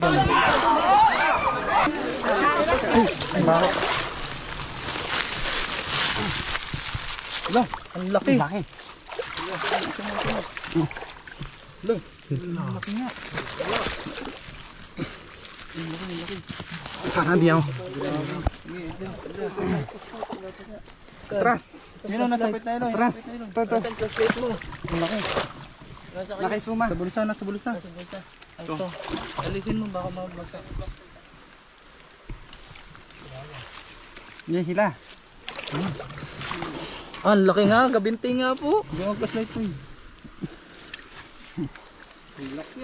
Ay, bakit? Ala, ang laki. Ang laki. Ang laki nga. Sana diyaw. Atras. Yun o, nasapit na yun. Atras. Ito. Ang laki. Laki suma. Sa bulsa, nasa bulsa. Sa bulsa. Ito. Alisin mo baka mabagsak. Hindi hila. Ah, ang laki nga, gabinti nga po. Hindi ako flashlight mo.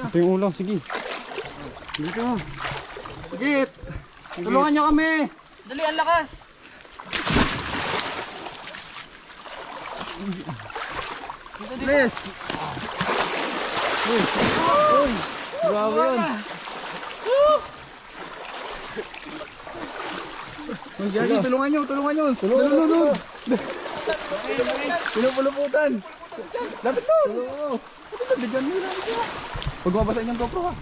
Ito yung ulo, sige. Dito. Sige. Tulungan nyo kami. Dali, ang lakas. Please. Uy. Grabe yun. Mangyari, tulungan nyo. Tulungan. Pinupuluputan. Lapit to. Bigyan mo lang. Huwag mabasa inyong GoPro ha.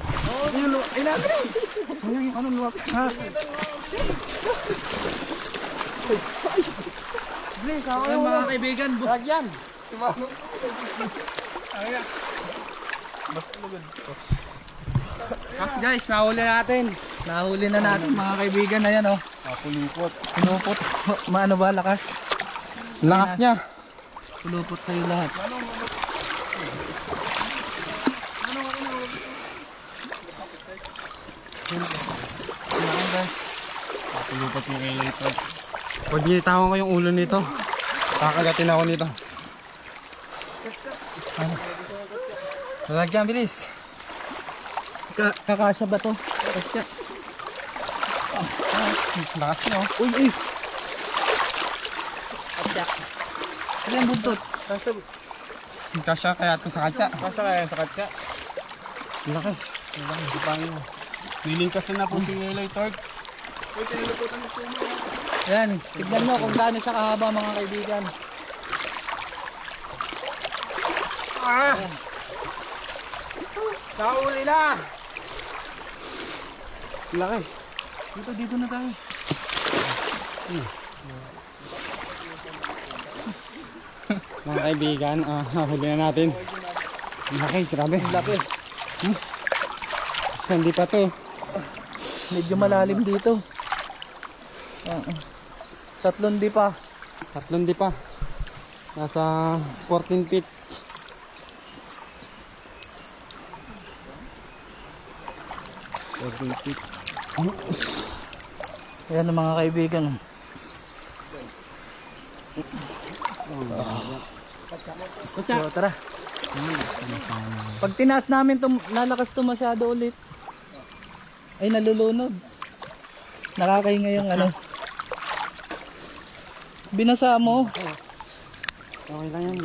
Ay natin. Sayang yung ano luwapit ha. Please, ako Ayan mga kaibigan, buhag yan. Guys, nahuli natin. Nahuli na natin mga kaibigan. Ayan oh. Pulipot. Pinupot. Maano ba, lakas? Lakas niya. Pinupot sa'yo lahat. Ayan guys. Pulipot yung ilator. Pag nilitawan ko yung ulo nito, kakagatin ako nito. Lalagyan, bilis. Kakasya ba to? Kakasya. Lakas niya oh. Uy. Kakasya. Ano yung buntot? Kasya kaya ito sa katsa. Kasya kaya sa katsa. Laki. Nilingkas na po si Eli Torx. Yan, tignan nyo kung gaano siya kahaba mga kaibigan. Nahuli na! Laki. Dito na tayo. Mga kaibigan, huli na natin. Laki, grabe. Laki. Hindi pa to. Medyo malalim dito. Tatlong di pa. Tatlong di pa. Nasa 14 feet. Ayan ang mga kaibigan. So, tara. Pag tinaas namin lalakas to masyado ulit. Ay nalulunod. Nakakahinga yung ano. Binasa mo. Okay lang yan.